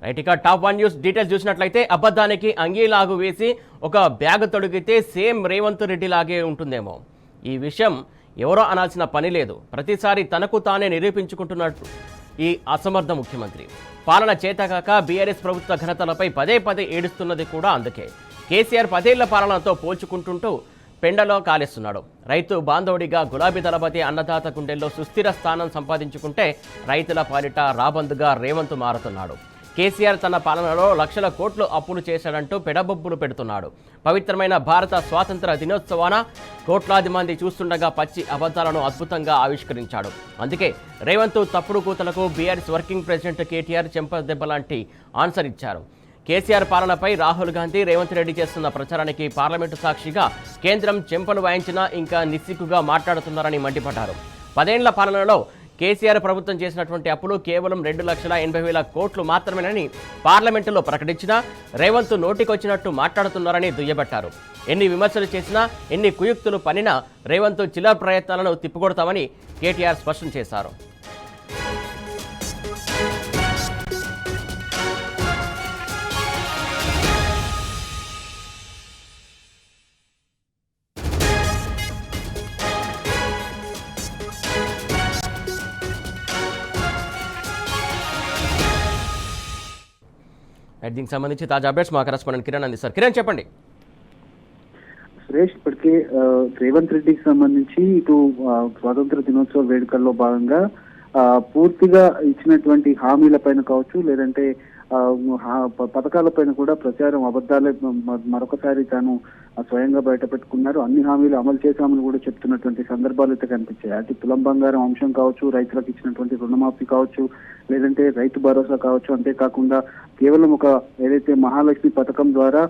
Right, ఇక top 1 news details చూసినట్లయితే అబద్ధానికి అంగీలాగు వేసి ఒక బ్యాగ్ తొడిగితే సేమ్ రేవంత్ రెడ్డి లాగే ఉంటుందేమో. ఈ విషయం ఎవరో అనాల్సిన పని లేదు. ప్రతిసారి తనకు తానే నిరూపించుకుంటున్నట్టు ఈ అసమర్థ ముఖ్యమంత్రి పాలన చేతకాక బీఆర్ఎస్ ప్రభుత్వ ఘనతలపై పదే పదే ఏడుస్తున్నది కూడా అందుకే. కేసీఆర్ 10 ఏళ్ల పాలనతో పోల్చుకుంటుంటూ పెండలో కాలేస్తున్నాడు. రైతు బాంధవుడిగా గులాబీ దళపతి అన్నదాత గుండెల్లో సుస్థిర స్థానం సంపాదించుకుంటే రైతుల పాలిట రాబందుగా రేవంత్ మారుతున్నాడు. కేసీఆర్ తన పాలనలో లక్షల కోట్లు అప్పులు చేశాడంటూ పెడబొబ్బులు పెడుతున్నాడు. పవిత్రమైన భారత స్వాతంత్ర దినోత్సవాన కోట్లాది మంది చూస్తుండగా పచ్చి అబద్ధాలను అద్భుతంగా ఆవిష్కరించాడు. అందుకే రేవంత్ తప్పుడు కూతలకు బీఆర్ఎస్ వర్కింగ్ ప్రెసిడెంట్ కేటీఆర్ చెంపదెబ్బలాంటి ఆన్సర్ ఇచ్చారు. కేసీఆర్ పాలనపై రాహుల్ గాంధీ, రేవంత్ రెడ్డి చేస్తున్న ప్రచారానికి పార్లమెంటు సాక్షిగా కేంద్రం చెంపలు వాయించినా ఇంకా నిస్సిగ్గుగా మాట్లాడుతున్నారని మండిపడ్డారు. 10 ఏళ్ల పాలనలో కేసీఆర్ ప్రభుత్వం చేసినటువంటి అప్పులు కేవలం 2,80,000 కోట్లు మాత్రమేనని పార్లమెంటులో ప్రకటించినా రేవంత్ నోటికొచ్చినట్టు మాట్లాడుతున్నారని దుయ్యబట్టారు. ఎన్ని విమర్శలు చేసినా, ఎన్ని కుయుక్తులు పనినా రేవంత్ చిల్లర ప్రయత్నాలను తిప్పికొడతామని కేటీఆర్ స్పష్టం చేశారు. దీనికి సంబంధించి తాజా అప్డేట్స్ మా కరెస్పాండెంట్ కిరణ్ అందిస్తారు. కిరణ్, చెప్పండి. సురేష్, ఇప్పటికే రేవంత్ రెడ్డికి సంబంధించి ఇటు స్వాతంత్ర దినోత్సవ వేడుకల్లో భాగంగా పూర్తిగా ఇచ్చినటువంటి హామీలపైన కావచ్చు, లేదంటే పథకాలపైన కూడా ప్రచారం అబద్ధాలే మరొకసారి తాను స్వయంగా బయట పెట్టుకున్నారు. అన్ని హామీలు అమలు చేశామని కూడా చెప్తున్నటువంటి సందర్భాలు అయితే కనిపించాయి. అటు తులం బంగారం అంశం కావచ్చు, రైతులకు ఇచ్చినటువంటి రుణమాఫీ కావచ్చు, లేదంటే రైతు భరోసా కావచ్చు, అంతేకాకుండా కేవలం ఒక ఏదైతే మహాలక్ష్మి పథకం ద్వారా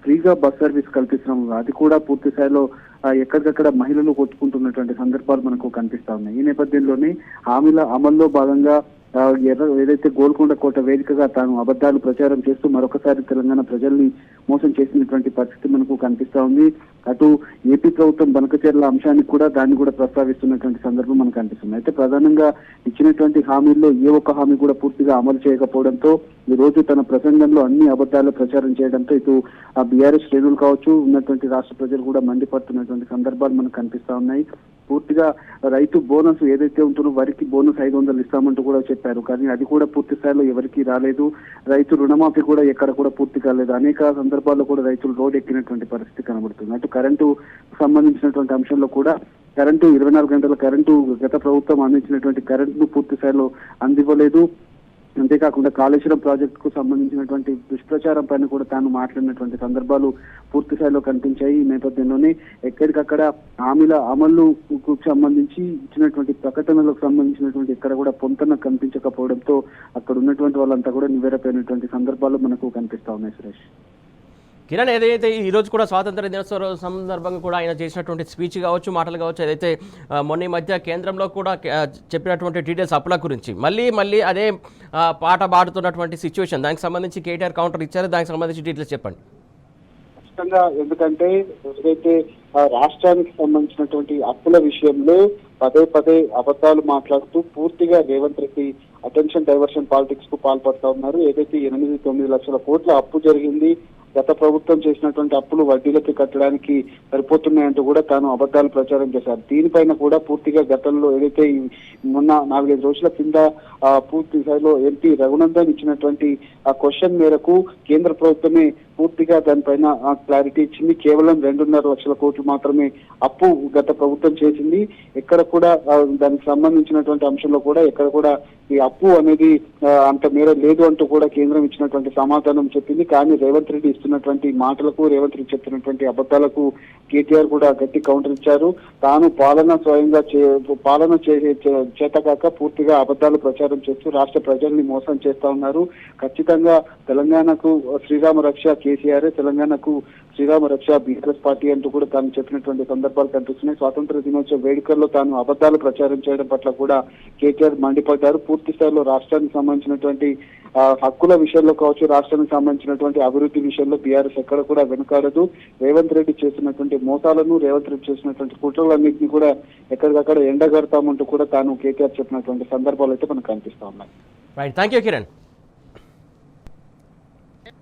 ఫ్రీగా బస్ సర్వీస్ కల్పిస్తున్నాం, అది కూడా పూర్తి స్థాయిలో ఎక్కడికక్కడ మహిళలు కొట్టుకుంటున్నటువంటి సందర్భాలు మనకు కనిపిస్తా ఉన్నాయి. ఈ నేపథ్యంలోనే హామీల అమల్లో భాగంగా ఏదైతే గోల్కొండ కోట వేదికగా తాను అబద్ధాలు ప్రచారం చేస్తూ మరొకసారి తెలంగాణ ప్రజల్ని మోసం చేసినటువంటి పరిస్థితి మనకు కనిపిస్తా ఉంది. అటు ఏపీ ప్రభుత్వం బనకచెర్ల అంశానికి కూడా దాన్ని కూడా ప్రస్తావిస్తున్నటువంటి సందర్భం మనకు కనిపిస్తుంది. అయితే ప్రధానంగా ఇచ్చినటువంటి హామీల్లో ఏ ఒక్క హామీ కూడా పూర్తిగా అమలు చేయకపోవడంతో ఈ రోజు తన ప్రసంగంలో అన్ని అబద్ధాలు ప్రచారం చేయడంతో ఇటు ఆ బీఆర్ఎస్ శ్రేణులు కావచ్చు, ఉన్నటువంటి రాష్ట్ర ప్రజలు కూడా మండిపడుతున్నటువంటి సందర్భాలు మనకు కనిపిస్తా ఉన్నాయి. పూర్తిగా రైతు బోనస్ ఏదైతే ఉంటుందో వరికి బోనస్ 500 ఇస్తామంటూ కూడా చెప్పారు, కానీ అది కూడా పూర్తి స్థాయిలో ఎవరికి రాలేదు. రైతు రుణమాఫీ కూడా ఎక్కడ కూడా పూర్తి కాలేదు. అనేక సందర్భాల్లో కూడా రైతులు రోడ్ ఎక్కినటువంటి పరిస్థితి కనబడుతుంది. అటు కరెంటు సంబంధించినటువంటి అంశంలో కూడా కరెంటు 24 గంటల కరెంటు గత ప్రభుత్వం అందించినటువంటి కరెంటును పూర్తి స్థాయిలో అందివ్వలేదు. అంతేకాకుండా కాళేశ్వరం ప్రాజెక్టుకు సంబంధించినటువంటి దుష్ప్రచారం పైన కూడా తాను మాట్లాడినటువంటి సందర్భాలు పూర్తి స్థాయిలో కనిపించాయి. ఈ నేపథ్యంలోనే ఎక్కడికక్కడ హామీల అమలుకు సంబంధించి ఇచ్చినటువంటి ప్రకటనలకు సంబంధించినటువంటి ఎక్కడ కూడా పొంతన కనిపించకపోవడంతో అక్కడ ఉన్నటువంటి వాళ్ళంతా కూడా నివేరపోయినటువంటి సందర్భాలు మనకు కనిపిస్తా ఉన్నాయి. సురేష్, కిరణ్, ఏదైతే ఈ రోజు కూడా స్వాతంత్ర దినోత్సవ సందర్భంగా కూడా ఆయన చేసినటువంటి స్పీచ్ కావచ్చు, మాటలు కావచ్చు, ఏదైతే మొన్న ఈ మధ్య కేంద్రంలో కూడా చెప్పినటువంటి డీటెయిల్స్ అప్పుల గురించి మళ్ళీ అదే పాట పాడుతున్నటువంటి సిచ్యువేషన్, దానికి సంబంధించి కేటీఆర్ కౌంటర్ ఇచ్చారు. దానికి సంబంధించి డీటెయిల్స్ చెప్పండి. ఖచ్చితంగా, ఎందుకంటే ఏదైతే రాష్ట్రానికి సంబంధించినటువంటి అప్పుల విషయంలో పదే అబద్ధాలు మాట్లాడుతూ పూర్తిగా Revanth Reddy attention diversion politics కు పాల్పడుతూ ఉన్నారు. ఏదైతే 8-9 లక్షల కోట్ల అప్పు జరిగింది, గత ప్రభుత్వం చేసినటువంటి అప్పులు వడ్డీలకి కట్టడానికి సరిపోతున్నాయంటూ కూడా తాను అబద్ధాలు ప్రచారం చేశారు. దీనిపైన కూడా పూర్తిగా గతంలో ఏదైతే మొన్న 4-5 రోజుల కింద పూర్తి స్థాయిలో ఎంపీ రఘునందన్ ఇచ్చినటువంటి ఆ క్వశ్చన్ మేరకు కేంద్ర ప్రభుత్వమే పూర్తిగా దానిపైన క్లారిటీ ఇచ్చింది. కేవలం 2.5 లక్షల కోట్లు మాత్రమే అప్పు గత ప్రభుత్వం చేసింది. ఎక్కడ కూడా దానికి సంబంధించినటువంటి అంశంలో కూడా ఎక్కడ కూడా ఈ అప్పు అనేది అంత మేర లేదు అంటూ కూడా కేంద్రం ఇచ్చినటువంటి సమాధానం చెప్పింది. కానీ రేవంత్ రెడ్డి ఇస్తున్నటువంటి మాటలకు, రేవంత్ రెడ్డి చెప్తున్నటువంటి అబద్ధాలకు కేటీఆర్ కూడా గట్టి కౌంటర్ ఇచ్చారు. తాను పాలన చేతకాక పూర్తిగా అబద్ధాలు ప్రచారం చేస్తూ రాష్ట్ర ప్రజల్ని మోసం చేస్తా ఉన్నారు. ఖచ్చితంగా తెలంగాణకు శ్రీరామ రక్ష కేసీఆర్, తెలంగాణకు శ్రీరామ రక్ష బీఆర్ఎస్ పార్టీ అంటూ కూడా తాను చెప్పినటువంటి సందర్భాలు కనిపిస్తున్నాయి. స్వాతంత్ర దినోత్సవ వేడుకల్లో తాను అబద్ధాలు ప్రచారం చేయడం పట్ల కూడా కేటీఆర్ మండిపడ్డారు. పూర్తి స్థాయిలో రాష్ట్రానికి సంబంధించినటువంటి హక్కుల విషయంలో కావచ్చు, రాష్ట్రానికి సంబంధించినటువంటి అభివృద్ధి విషయంలో బీఆర్ఎస్ ఎక్కడ కూడా వెనుకాడదు. రేవంత్ రెడ్డి చేసినటువంటి మోసాలను, రేవంత్ రెడ్డి చేసినటువంటి కుట్రలన్నింటినీ కూడా ఎక్కడికక్కడ ఎండగడతామంటూ కూడా తాను కేటీఆర్ చెప్పినటువంటి సందర్భాలు అయితే మనకు కనిపిస్తా ఉన్నాయి. Right, thank you Kiran.